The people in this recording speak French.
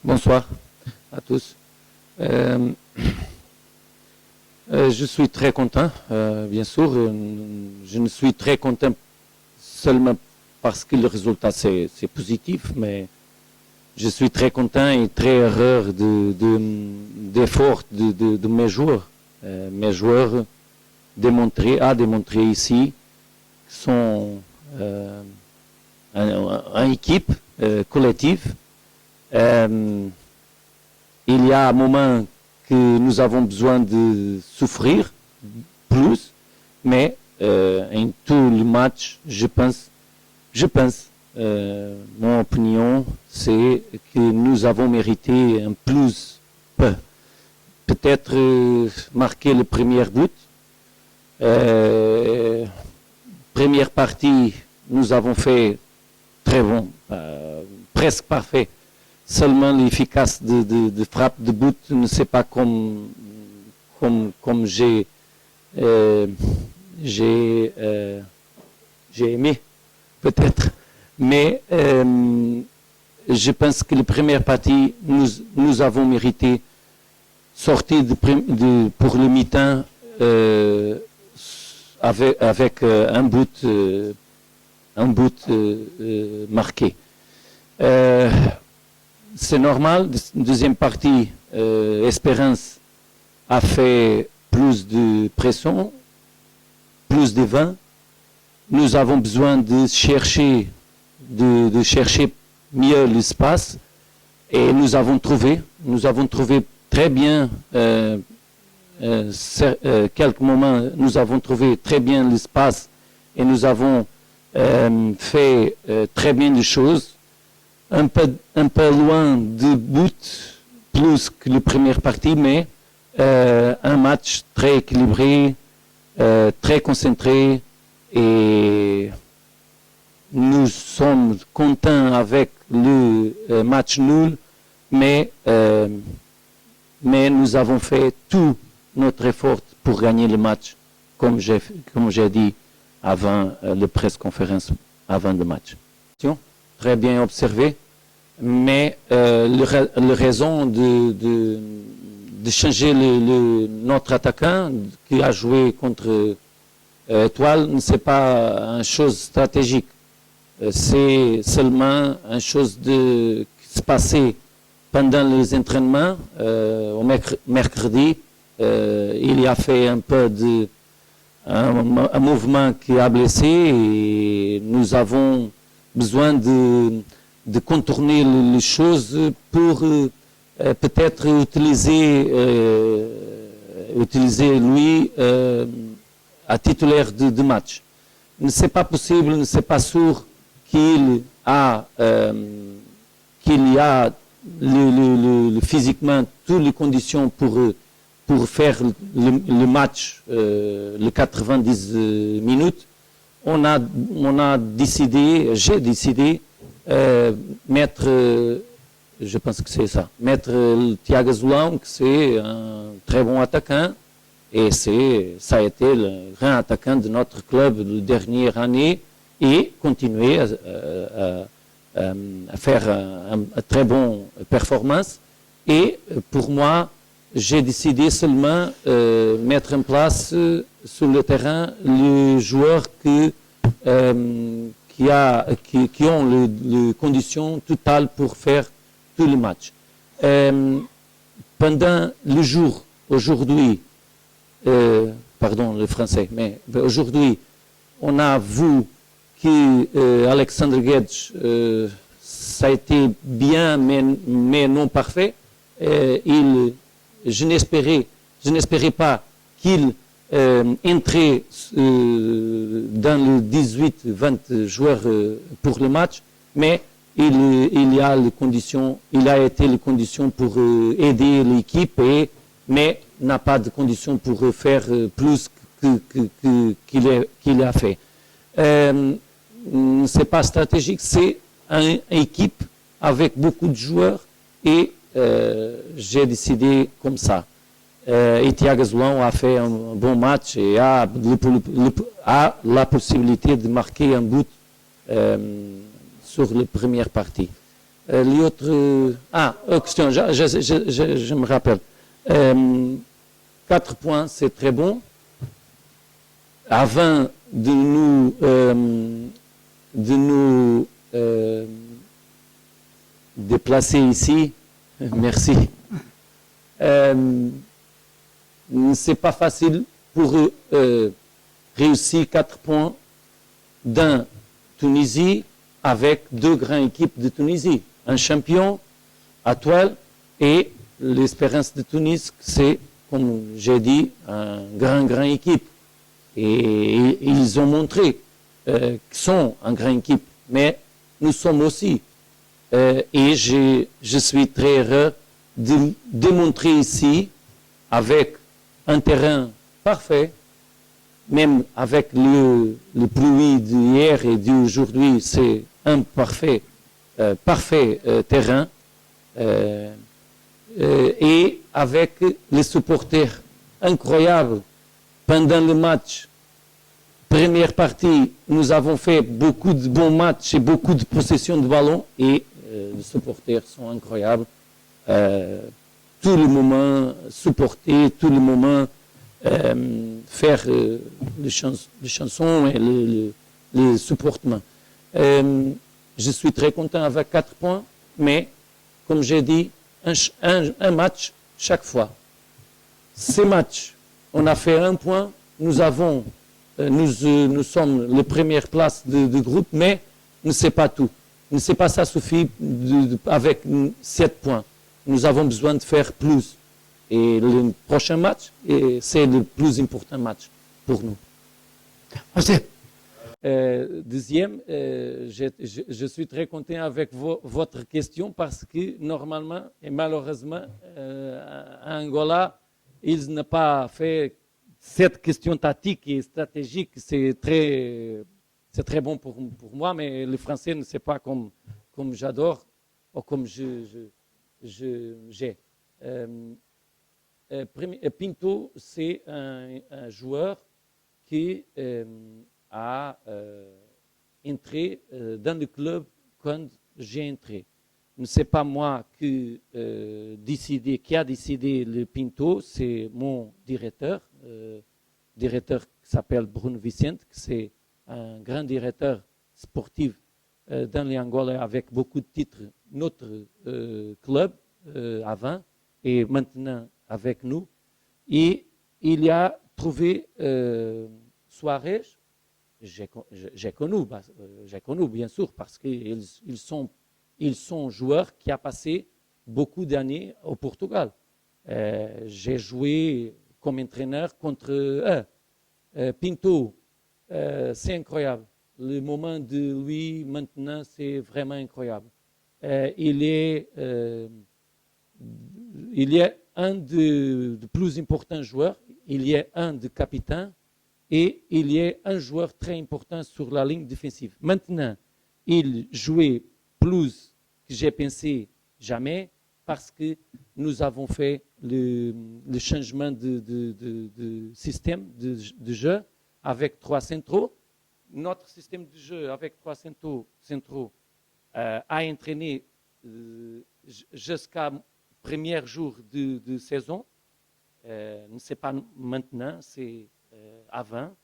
Bonsoir à tous. Je suis très content, bien sûr. Je ne suis très content seulement parce que le résultat c'est positif, mais je suis très content et très heureux d'efforts de mes joueurs. Mes joueurs a démontré ici qu'ils sont une équipe collective. Il y a un moment que nous avons besoin de souffrir plus, mais en tout le match, je pense, mon opinion, c'est que nous avons mérité un plus, peut-être marquer le premier but. Première partie, nous avons fait très bon, presque parfait. Seulement l'efficace de frappe de but, ne sais pas comme j'ai aimé, peut-être. Mais je pense que la première partie, nous avons mérité sortir pour le mi-temps avec un but marqué. C'est normal. Deuxième partie, Espérance a fait plus de pression, plus de vent. Nous avons besoin de chercher mieux l'espace et nous avons trouvé très bien. Quelques moments, nous avons trouvé très bien l'espace et nous avons fait très bien les choses. Un peu loin du but, plus que la première partie, mais un match très équilibré, très concentré, et nous sommes contents avec le match nul, mais nous avons fait tout notre effort pour gagner le match, comme j'ai dit avant la presse-conférence, avant le match. Très bien observé, mais la raison de changer notre attaquant qui a joué contre Étoile, ce n'est pas une chose stratégique. C'est seulement une chose qui se passait pendant les entraînements. Au mercredi, il a fait un peu un mouvement qui a blessé et nous avons besoin de contourner les choses pour peut-être utiliser lui à titulaire de match. Ce n'est pas possible, ce n'est pas sûr qu'il y a physiquement toutes les conditions pour faire le match, les 90 minutes. J'ai décidé mettre, je pense que c'est ça, mettre Tiago Azulão, que c'est un très bon attaquant, et ça a été le grand attaquant de notre club la dernière année, et continuer à faire une très bonne performance. Et pour moi, j'ai décidé seulement mettre en place sur le terrain les joueurs qui ont les conditions totales pour faire tout le match. Pendant le jour, aujourd'hui, pardon le français, mais aujourd'hui, on a vu que Alexandre Guedes, ça a été bien, mais non parfait. Je n'espérais pas qu'il entrait dans les 18-20 joueurs pour le match, mais il a été les conditions pour aider l'équipe, mais n'a pas de conditions pour faire plus qu'il a fait. C'est pas stratégique, c'est une équipe avec beaucoup de joueurs et j'ai décidé comme ça. Et Tiago Azulão a fait un bon match et a la possibilité de marquer un but sur la première partie. L'autre... question, je me rappelle. 4 points, c'est très bon. Avant de nous déplacer ici, merci. C'est pas facile pour réussir 4 points dans Tunisie avec 2 grandes équipes de Tunisie. Un champion, Atoile, et l'Espérance de Tunis, c'est, comme j'ai dit, une grande équipe. Et ils ont montré qu'ils sont une grande équipe. Mais nous sommes aussi. Et je suis très heureux de démontrer ici, avec un terrain parfait, même avec le pluie d'hier et d'aujourd'hui, c'est un parfait terrain. Et avec les supporters incroyables pendant le match. Première partie, nous avons fait beaucoup de bons matchs et beaucoup de possession de ballon et les supporters sont incroyables. Tout le moment supporter, tout le moment faire les chansons et les supportements. Je suis très content avec 4 points, mais comme j'ai dit, un match chaque fois. Ces matchs, on a fait 1 point, nous sommes les premières places de groupe, mais ne c'est pas tout. Ne c'est pas ça suffit avec 7 points. Nous avons besoin de faire plus. Et le prochain match, c'est le plus important match pour nous. Merci. Deuxième, je suis très content avec votre question parce que normalement et malheureusement, à Angola, ils n'ont pas fait cette question tactique et stratégique. C'est très bon pour moi, mais le français ne sait pas comme j'adore ou comme j'ai. Pinto, c'est un joueur qui a entré dans le club quand j'ai entré. Ne c'est pas moi qui a décidé le Pinto, c'est mon directeur qui s'appelle Bruno Vicente, c'est un grand directeur sportif dans l'Angola avec beaucoup de titres, notre club avant et maintenant avec nous. Et il a trouvé Suarez, j'ai connu bien sûr parce qu'ils sont joueurs qui ont passé beaucoup d'années au Portugal. J'ai joué comme entraîneur contre eux. Pinto, c'est incroyable. Le moment de lui maintenant, c'est vraiment incroyable. Il est un des plus importants joueurs, il y a un de capitaine et il y a un joueur très important sur la ligne défensive. Maintenant, il jouait plus que j'ai pensé jamais parce que nous avons fait le changement de système de jeu avec 3 centraux. Notre système de jeu avec 3 centraux a entraîné jusqu'à premier jour de saison. Ce n'est pas maintenant, c'est avant.